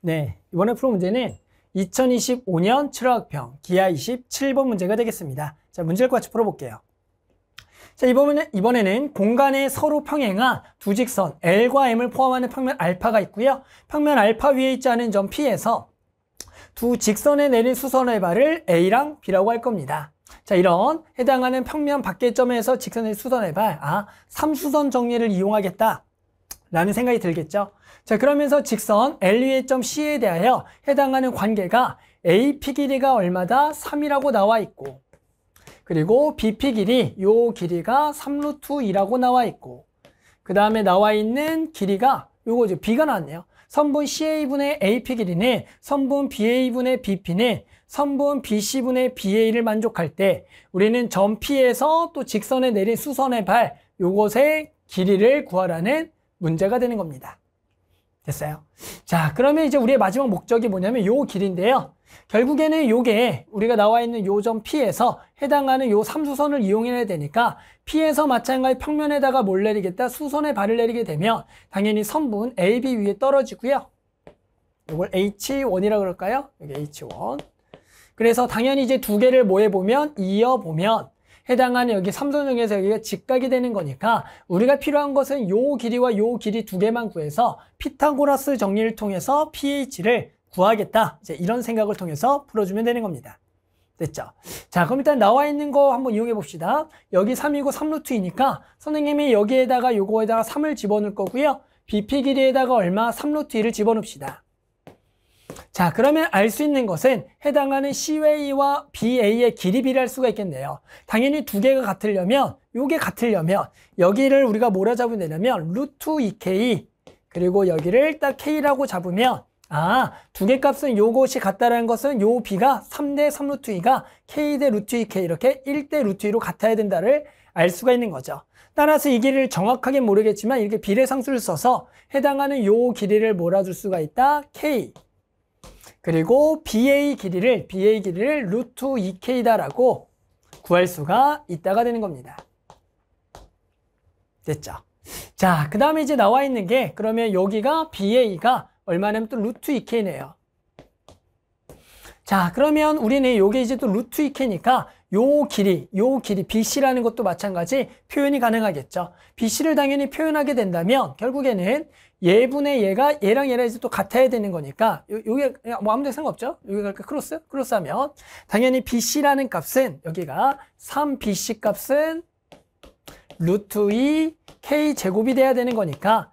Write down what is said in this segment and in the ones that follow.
네, 이번에 풀 문제는 2025년 7화학평 기하 27번 문제가 되겠습니다. 자, 문제를 같이 풀어볼게요. 자, 이번에는 공간에 서로 평행한 두 직선 L과 M을 포함하는 평면 알파가 있고요. 평면 알파 위에 있지 않은 점 P에서 두 직선에 내린 수선의 발을 A랑 B라고 할 겁니다. 자, 이런 해당하는 평면 밖의 점에서 직선의 수선의 발, 3수선 정리를 이용하겠다 라는 생각이 들겠죠. 자, 그러면서 직선 L 위의 점 C에 대하여 해당하는 관계가 AP 길이가 얼마다? 3이라고 나와 있고, 그리고 BP 길이, 요 길이가 3루트 2라고 나와 있고, 그 다음에 나와 있는 길이가 요거죠. B가 나왔네요. 선분 CA분의 AP 길이는 선분 BA분의 BP는 선분 BC분의 BA를 만족할 때 우리는 점 P에서 또 직선에 내린 수선의 발, 요것의 길이를 구하라는 문제가 되는 겁니다. 됐어요? 자, 그러면 이제 우리의 마지막 목적이 뭐냐면 요 길인데요. 결국에는 요게 우리가 나와 있는 요 점 P에서 해당하는 요 3수선을 이용해야 되니까 P에서 마찬가지 평면에다가 뭘 내리겠다? 수선의 발을 내리게 되면 당연히 선분 AB 위에 떨어지고요. 이걸 H1이라고 그럴까요? 여기 H1. 그래서 당연히 이제 두 개를 뭐 해보면 이어보면 해당하는 여기 3선 중에서 여기가 직각이 되는 거니까 우리가 필요한 것은 요 길이와 요 길이 두 개만 구해서 피타고라스 정리를 통해서 pH를 구하겠다. 이제 이런 생각을 통해서 풀어주면 되는 겁니다. 됐죠? 자, 그럼 일단 나와 있는 거 한번 이용해 봅시다. 여기 3이고 3루트2니까 선생님이 여기에다가 요거에다가 3을 집어넣을 거고요. BP 길이에다가 얼마? 3루트 2를 집어넣읍시다. 자, 그러면 알 수 있는 것은 해당하는 CA와 BA의 길이 비례할 수가 있겠네요. 당연히 두 개가 같으려면, 요게 같으려면 여기를 우리가 뭐라 잡으면 되냐면 루트 2K 그리고 여기를 딱 K라고 잡으면 두 개 값은 요것이 같다라는 것은 요 B가 3대 3루트 2가 K 대 루트 2K 이렇게 1대 루트 2로 같아야 된다를 알 수가 있는 거죠. 따라서 이 길이를 정확하게 모르겠지만 이렇게 비례상수를 써서 해당하는 요 길이를 몰아줄 수가 있다. K. 그리고 BA 길이를 루트 2K다라고 구할 수가 있다가 되는 겁니다. 됐죠? 자, 그 다음에 이제 나와 있는 게 그러면 여기가 BA가 얼마냐면 또 루트 2K네요. 자, 그러면 우리는 요게 이제 또 루트 2K니까 요 길이 BC라는 것도 마찬가지 표현이 가능하겠죠. BC를 당연히 표현하게 된다면 결국에는 얘분의 얘가 얘랑 이제 또 같아야 되는 거니까 요게 뭐 아무 데나 상관없죠. 여기 갈까? 크로스 하면 당연히 BC라는 값은 여기가 3BC 값은 루트 2 K 제곱이 돼야 되는 거니까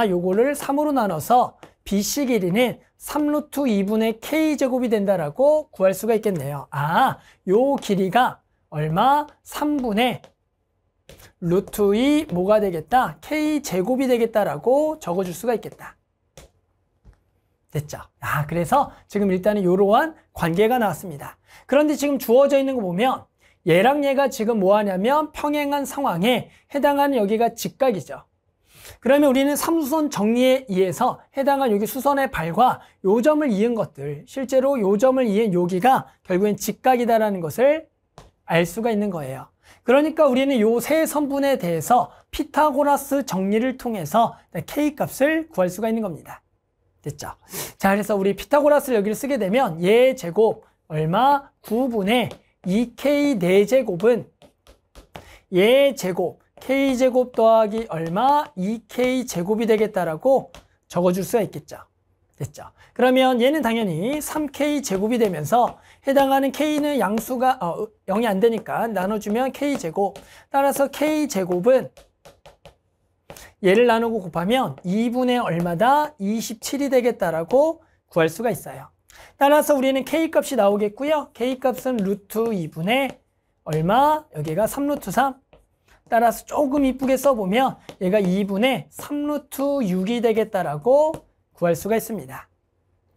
요거를 3으로 나눠서 BC 길이는 3루트 2분의 K 제곱이 된다라고 구할 수가 있겠네요. 요 길이가 얼마? 3분의 루트 2 뭐가 되겠다? K 제곱이 되겠다라고 적어줄 수가 있겠다. 됐죠? 그래서 지금 일단은 이러한 관계가 나왔습니다. 그런데 지금 주어져 있는 거 보면 얘랑 얘가 지금 뭐 하냐면 평행한 상황에 해당하는 여기가 직각이죠. 그러면 우리는 3수선 정리에 의해서 해당한 여기 수선의 발과 요 점을 이은 것들, 실제로 요 점을 이은 여기가 결국엔 직각이다라는 것을 알 수가 있는 거예요. 그러니까 우리는 요 세 선분에 대해서 피타고라스 정리를 통해서 K 값을 구할 수가 있는 겁니다. 됐죠? 자, 그래서 우리 피타고라스를 여기를 쓰게 되면 얘 제곱 얼마? 9분의 2K 4제곱은 얘 제곱 K제곱 더하기 얼마? 2K 제곱이 되겠다라고 적어줄 수가 있겠죠. 됐죠? 그러면 얘는 당연히 3K 제곱이 되면서 해당하는 K는 양수가 0이 안 되니까 나눠주면 K제곱. 따라서 K제곱은 얘를 나누고 곱하면 2분의 얼마다? 27이 되겠다라고 구할 수가 있어요. 따라서 우리는 K 값이 나오겠고요. K 값은 루트 2분의 얼마? 여기가 3루트 3. 따라서 조금 이쁘게 써보면 얘가 2분의 3루트 6이 되겠다라고 구할 수가 있습니다.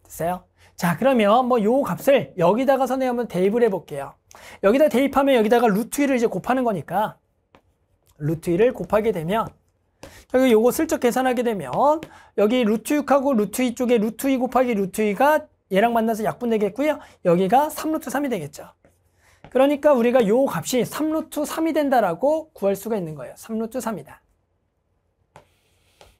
됐어요? 자, 그러면 뭐 요 값을 여기다가 선생님 한번 대입을 해볼게요. 여기다 대입하면 여기다가 루트 2를 이제 곱하는 거니까 루트 2를 곱하게 되면 여기 요거 슬쩍 계산하게 되면 여기 루트 6하고 루트 2 쪽에 루트 2 곱하기 루트 2가 얘랑 만나서 약분되겠고요. 여기가 3루트 3이 되겠죠. 그러니까 우리가 요 값이 3루트 3이 된다라고 구할 수가 있는 거예요. 3루트 3이다.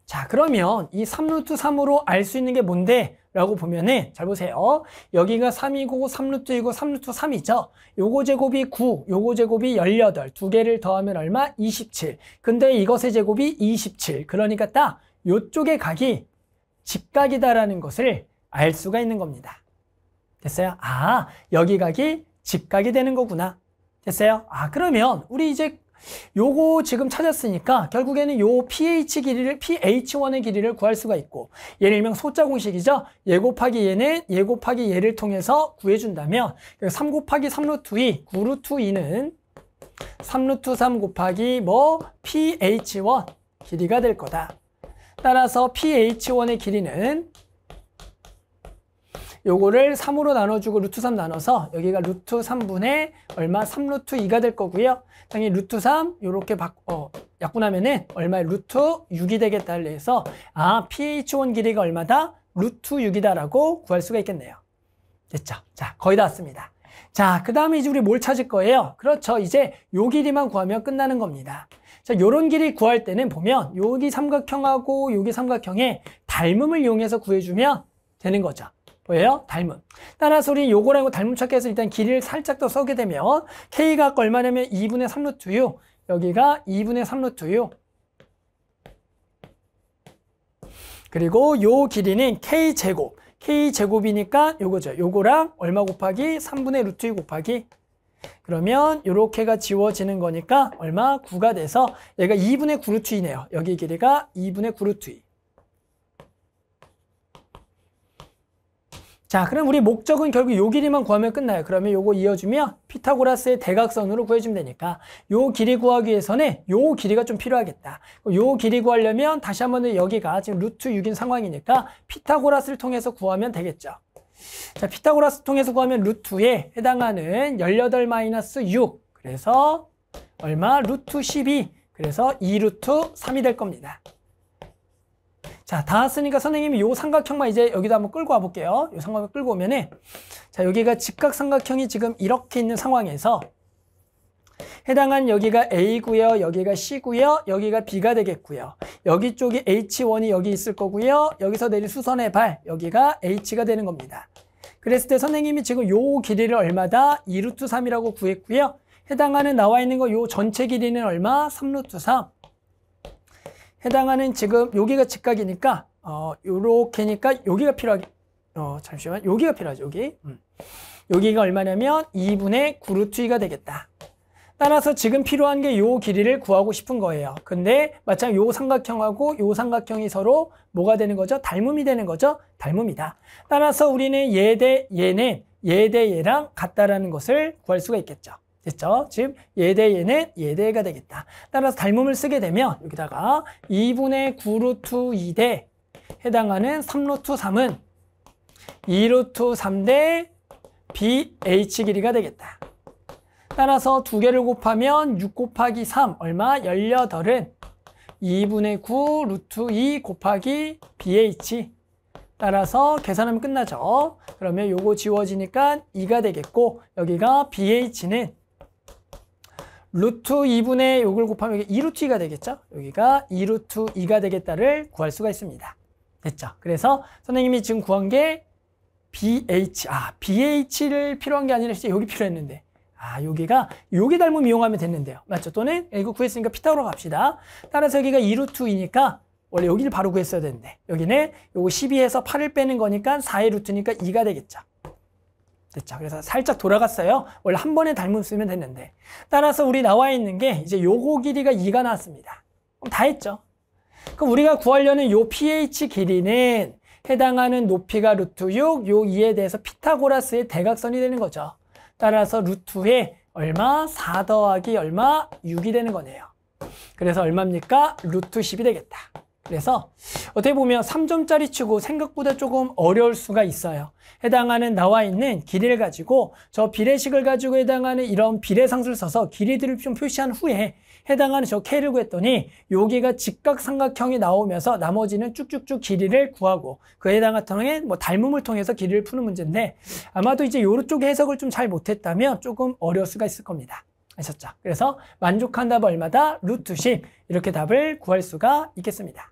자, 그러면 이 3루트 3으로 알 수 있는 게 뭔데? 라고 보면은 잘 보세요. 여기가 3이고 3루트이고 3루트 3이죠. 요거 제곱이 9, 요거 제곱이 18. 두 개를 더하면 얼마? 27. 근데 이것의 제곱이 27. 그러니까 딱 요쪽의 각이 직각이다라는 것을 알 수가 있는 겁니다. 됐어요? 아, 여기 각이 직각이 되는 거구나. 됐어요? 아, 그러면 우리 이제 요거 지금 찾았으니까 결국에는 요 pH1의 길이를 구할 수가 있고, 예를 들면 소자 공식이죠. 얘 곱하기 얘는 얘 곱하기 얘를 통해서 구해준다면 3 곱하기 3루트 2, 9루트 2는 3루트 3 곱하기 뭐 pH1 길이가 될 거다. 따라서 pH1의 길이는 요거를 3으로 나눠주고 루트 3 나눠서 여기가 루트 3분의 얼마? 3루트 2가 될 거고요. 당연히 루트 3 요렇게 약분하면은 얼마에 루트 6이 되겠다를 해서 아, pH1 길이가 얼마다? 루트 6이다라고 구할 수가 있겠네요. 됐죠? 자, 거의 다 왔습니다. 자, 그 다음에 이제 우리 뭘 찾을 거예요? 그렇죠. 이제 요 길이만 구하면 끝나는 겁니다. 자, 요런 길이 구할 때는 보면 여기 삼각형하고 여기 삼각형의 닮음을 이용해서 구해주면 되는 거죠. 뭐예요? 닮음. 따라서 우리 요거랑 닮음 찾기 위해서 일단 길이를 살짝 더 써게 되면 K가 얼마냐면 2분의 3루트 6, 여기가 2분의 3루트 6. 그리고 요 길이는 K제곱. K제곱이니까 요거죠. 요거랑 얼마 곱하기 3분의 루트 2 곱하기. 그러면 요렇게가 지워지는 거니까 얼마? 9가 돼서 얘가 2분의 9루트 2네요. 여기 길이가 2분의 9루트 2. 자, 그럼 우리 목적은 결국 요 길이만 구하면 끝나요. 그러면 요거 이어주면 피타고라스의 대각선으로 구해주면 되니까 요 길이 구하기 위해서는 요 길이가 좀 필요하겠다. 요 길이 구하려면 다시 한번 여기가 지금 루트 6인 상황이니까 피타고라스를 통해서 구하면 되겠죠. 자, 피타고라스 통해서 구하면 루트에 해당하는 18-6. 그래서 얼마? 루트 12. 그래서 2루트 3이 될 겁니다. 자, 다 왔으니까 선생님이 요 삼각형만 이제 여기다 한번 끌고 와볼게요. 요 삼각형 끌고 오면은, 자, 여기가 직각삼각형이 지금 이렇게 있는 상황에서 해당한 여기가 A고요, 여기가 C고요, 여기가 B가 되겠고요. 여기 쪽이 H1이 여기 있을 거고요. 여기서 내릴 수선의 발, 여기가 H가 되는 겁니다. 그랬을 때 선생님이 지금 요 길이를 얼마다? 2루트 3이라고 구했고요. 해당하는 나와 있는 거 요 전체 길이는 얼마? 3루트 3. 해당하는 지금 여기가 직각이니까 요렇게니까 여기가 필요하게 잠시만, 여기가 필요하죠. 여기가 얼마냐면 2분의 9루트 2가 되겠다. 따라서 지금 필요한 게 요 길이를 구하고 싶은 거예요. 근데 마찬가지 요 삼각형하고 요 삼각형이 서로 뭐가 되는 거죠? 닮음이 되는 거죠? 닮음이다. 따라서 우리는 얘 대 얘는 얘 대 얘랑 같다라는 것을 구할 수가 있겠죠. 됐죠? 즉 얘 대 얘는 얘 대 얘가 되겠다. 따라서 닮음을 쓰게 되면 여기다가 2분의 9루트 2 대 해당하는 3루트 3은 2루트 3 대 BH 길이가 되겠다. 따라서 두 개를 곱하면 6 곱하기 3 얼마? 18은 2분의 9 루트 2 곱하기 BH. 따라서 계산하면 끝나죠. 그러면 요거 지워지니까 2가 되겠고 여기가 BH는 루트 2분의 요걸 곱하면 2루트 2가 되겠죠? 여기가 2루트 2가 되겠다를 구할 수가 있습니다. 됐죠? 그래서 선생님이 지금 구한 게 BH. BH를 필요한 게 아니라 진짜 여기 필요했는데. 여기가 여기 닮음 이용하면 됐는데요. 맞죠? 또는 이거 구했으니까 피타고라 갑시다. 따라서 여기가 2루트 2니까 원래 여기를 바로 구했어야 되는데 여기는 요거 12에서 8을 빼는 거니까 4의 루트니까 2가 되겠죠. 됐죠? 그래서 살짝 돌아갔어요. 원래 한 번에 닮음 쓰면 됐는데. 따라서 우리 나와 있는 게 이제 요거 길이가 2가 나왔습니다. 그럼 다 했죠. 그럼 우리가 구하려는 요 pH 길이는 해당하는 높이가 루트 6, 요 2에 대해서 피타고라스의 대각선이 되는 거죠. 따라서 루트에 얼마? 4 더하기 얼마? 6이 되는 거네요. 그래서 얼마입니까? 루트 10이 되겠다. 그래서 어떻게 보면 3점짜리 치고 생각보다 조금 어려울 수가 있어요. 해당하는 나와 있는 길이를 가지고 저 비례식을 가지고 해당하는 이런 비례상수를 써서 길이들을 좀 표시한 후에 해당하는 저 K를 구했더니 여기가 직각삼각형이 나오면서 나머지는 쭉쭉쭉 길이를 구하고 그에 해당하는 뭐 닮음을 통해서 길이를 푸는 문제인데 아마도 이제 요쪽 해석을 좀 잘 못했다면 조금 어려울 수가 있을 겁니다. 아셨죠? 그래서 만족한 답 얼마다? 루트 10 이렇게 답을 구할 수가 있겠습니다.